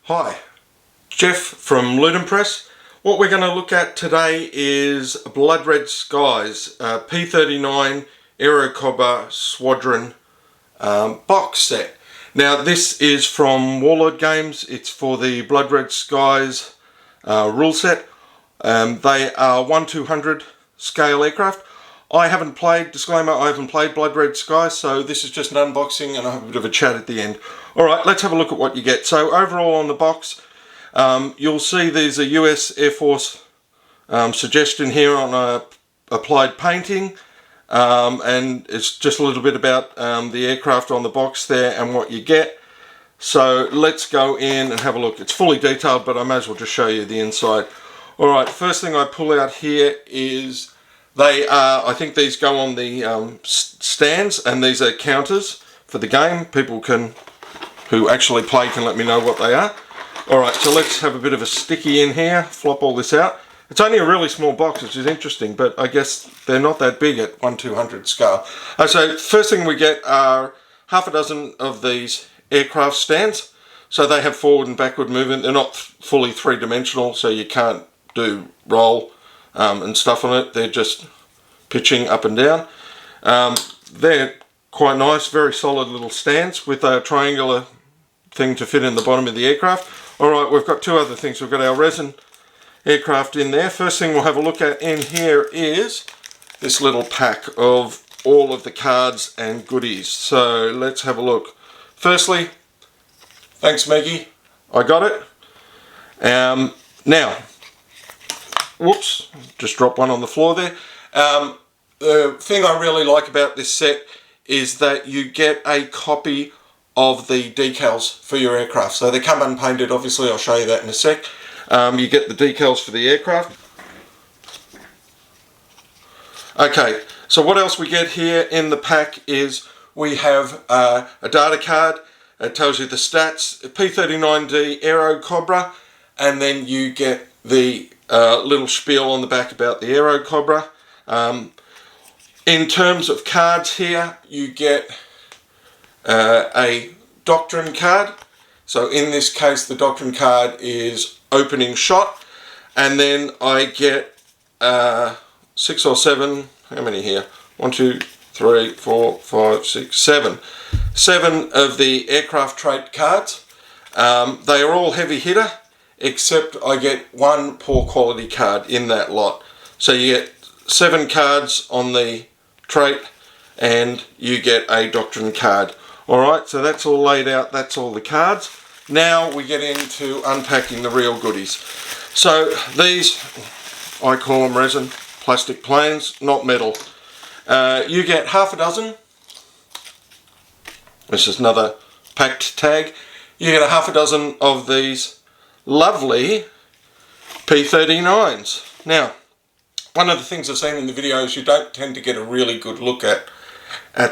Hi, Jeff from Luton Press. What we're going to look at today is Blood Red Skies P-39 Airacobra Squadron box set. Now this is from Warlord Games. It's for the Blood Red Skies rule set. They are 1/200 scale aircraft. I haven't played, disclaimer, I haven't played Blood Red Skies, so this is just an unboxing and I'll have a bit of a chat at the end. Alright, let's have a look at what you get. So overall on the box, you'll see there's a US Air Force suggestion here on applied painting, and it's just a little bit about the aircraft on the box there and what you get. So let's go in and have a look. It's fully detailed, but I may as well just show you the inside. Alright, first thing I pull out here is they are, I think these go on the stands, and these are counters for the game. People who actually play can let me know what they are. Alright, so let's have a bit of a sticky in here, flop all this out. It's only a really small box, which is interesting, but I guess they're not that big at 1/200 scale. So first thing we get are half a dozen of these aircraft stands. So they have forward and backward movement. They're not fully three-dimensional, so you can't do roll and stuff on it. They're just pitching up and down. They're quite nice, very solid little stands with a triangular thing to fit in the bottom of the aircraft. Alright, we've got two other things. We've got our resin aircraft in there. First thing we'll have a look at in here is this little pack of all of the cards and goodies. So let's have a look. Firstly, thanks Maggie, I got it. Now, whoops, just dropped one on the floor there. The thing I really like about this set is that you get a copy of the decals for your aircraft. So they come unpainted, obviously I'll show you that in a sec. You get the decals for the aircraft. Okay, so what else we get here in the pack is we have a data card. It tells you the stats, P-39D Airacobra, and then you get the little spiel on the back about the Airacobra. In terms of cards here, you get a doctrine card. So in this case, the doctrine card is opening shot, and then I get 6 or 7. How many here? 1, 2, 3, 4, 5, 6, 7. 7 of the aircraft trait cards. They are all heavy hitter, except I get one poor quality card in that lot. So you get 7 cards on the trait and you get a doctrine card. Alright, so that's all laid out, that's all the cards. Now we get into unpacking the real goodies. So these, I call them resin, plastic planes, not metal. You get half a dozen. This is another packed tag. You get a half a dozen of these lovely P-39s. Now, one of the things I've seen in the videos, you don't tend to get a really good look at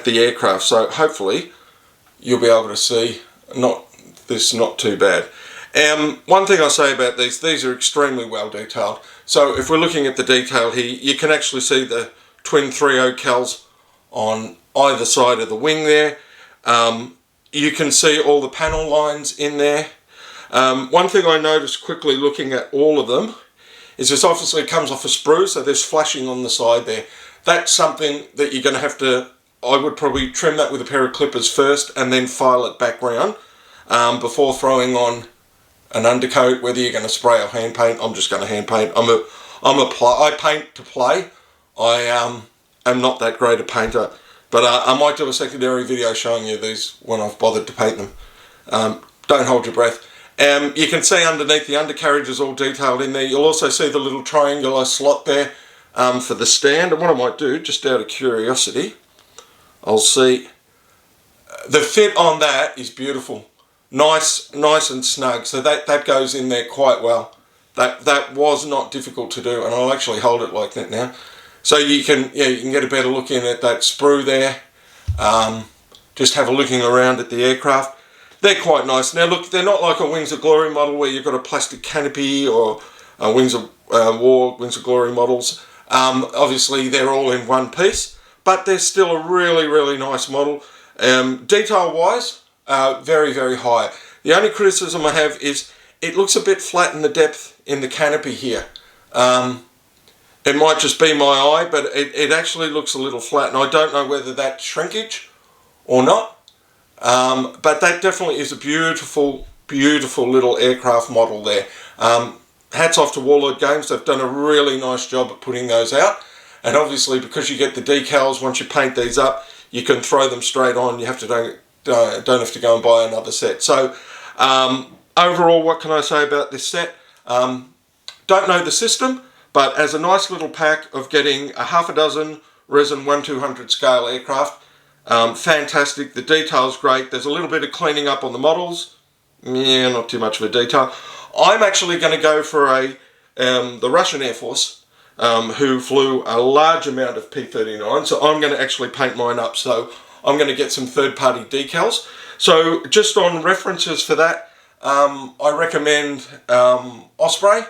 the aircraft, so hopefully you'll be able to see this not too bad. One thing I'll say about these are extremely well detailed. So if we're looking at the detail here, you can actually see the twin 3.0 cals on either side of the wing there. You can see all the panel lines in there. One thing I noticed quickly looking at all of them is this obviously comes off a sprue, so there's flashing on the side there. That's something that you're going to have to, I would probably trim that with a pair of clippers first and then file it back round before throwing on an undercoat. Whether you're going to spray or hand paint, I'm just going to hand paint. I paint to play. I am not that great a painter, but I might do a secondary video showing you these when I've bothered to paint them. Don't hold your breath. You can see underneath the undercarriage is all detailed in there. You'll also see the little triangular slot there for the stand. And what I might do, just out of curiosity, I'll see the fit on that is beautiful. Nice and snug. So that goes in there quite well. That was not difficult to do, and I'll actually hold it like that now. So you can get a better look in at that sprue there. Just have a looking around at the aircraft. They're quite nice. Now look, they're not like a Wings of Glory model where you've got a plastic canopy or Wings of War, Wings of Glory models. Obviously they're all in one piece, but they're still a really nice model. Detail wise, very high. The only criticism I have is it looks a bit flat in the depth in the canopy here. It might just be my eye, but it actually looks a little flat, and I don't know whether that's shrinkage or not. But that definitely is a beautiful, beautiful little aircraft model there. Hats off to Warlord Games. They've done a really nice job at putting those out. And obviously, because you get the decals, once you paint these up, you can throw them straight on. You have to don't have to go and buy another set. So overall, what can I say about this set? Don't know the system, but as a nice little pack of getting a half a dozen resin 1/200 scale aircraft, fantastic. The detail's great. There's a little bit of cleaning up on the models. Yeah, not too much of a detail. I'm actually going to go for the Russian Air Force, who flew a large amount of P-39, so I'm going to actually paint mine up. So I'm going to get some third-party decals. So just on references for that, I recommend Osprey,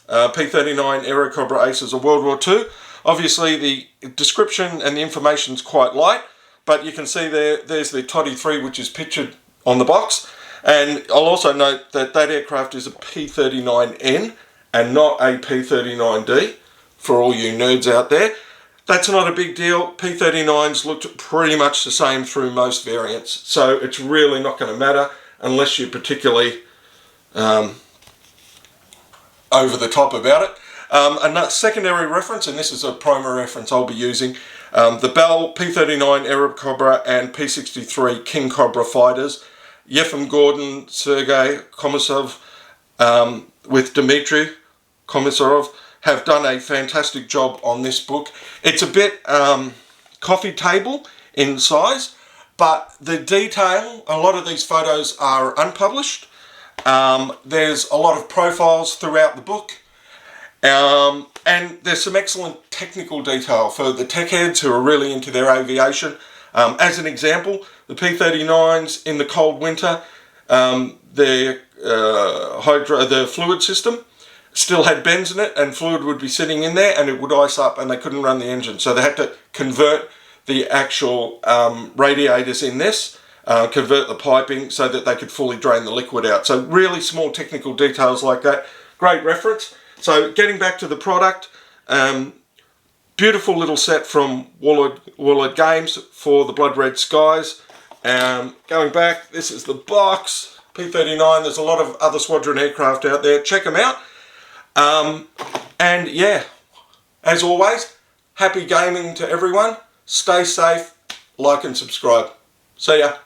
P-39 Airacobra Aces of World War II. Obviously, the description and the information is quite light, but you can see there's the Toddy 3, which is pictured on the box. And I'll also note that that aircraft is a P-39N and not a P-39D, for all you nerds out there. That's not a big deal. P-39s looked pretty much the same through most variants, so it's really not going to matter unless you're particularly over the top about it. Another secondary reference, and this is a primary reference I'll be using, the Bell P-39 Airacobra and P-63 King Cobra fighters. Yefim Gordon, Sergei Komisarov, with Dmitry Komisarov, have done a fantastic job on this book. It's a bit coffee table in size, but the detail, a lot of these photos are unpublished. There's a lot of profiles throughout the book, and there's some excellent technical detail for the tech heads who are really into their aviation. As an example, the P-39s in the cold winter, the fluid system still had bends in it, and fluid would be sitting in there and it would ice up and they couldn't run the engine. So they had to convert the actual radiators in this, convert the piping so that they could fully drain the liquid out. So really small technical details like that. Great reference. So getting back to the product, beautiful little set from Warlord Games for the Blood Red Skies. Going back, this is the box, P-39. There's a lot of other Squadron aircraft out there. Check them out. And yeah, as always, happy gaming to everyone. Stay safe, like and subscribe. See ya.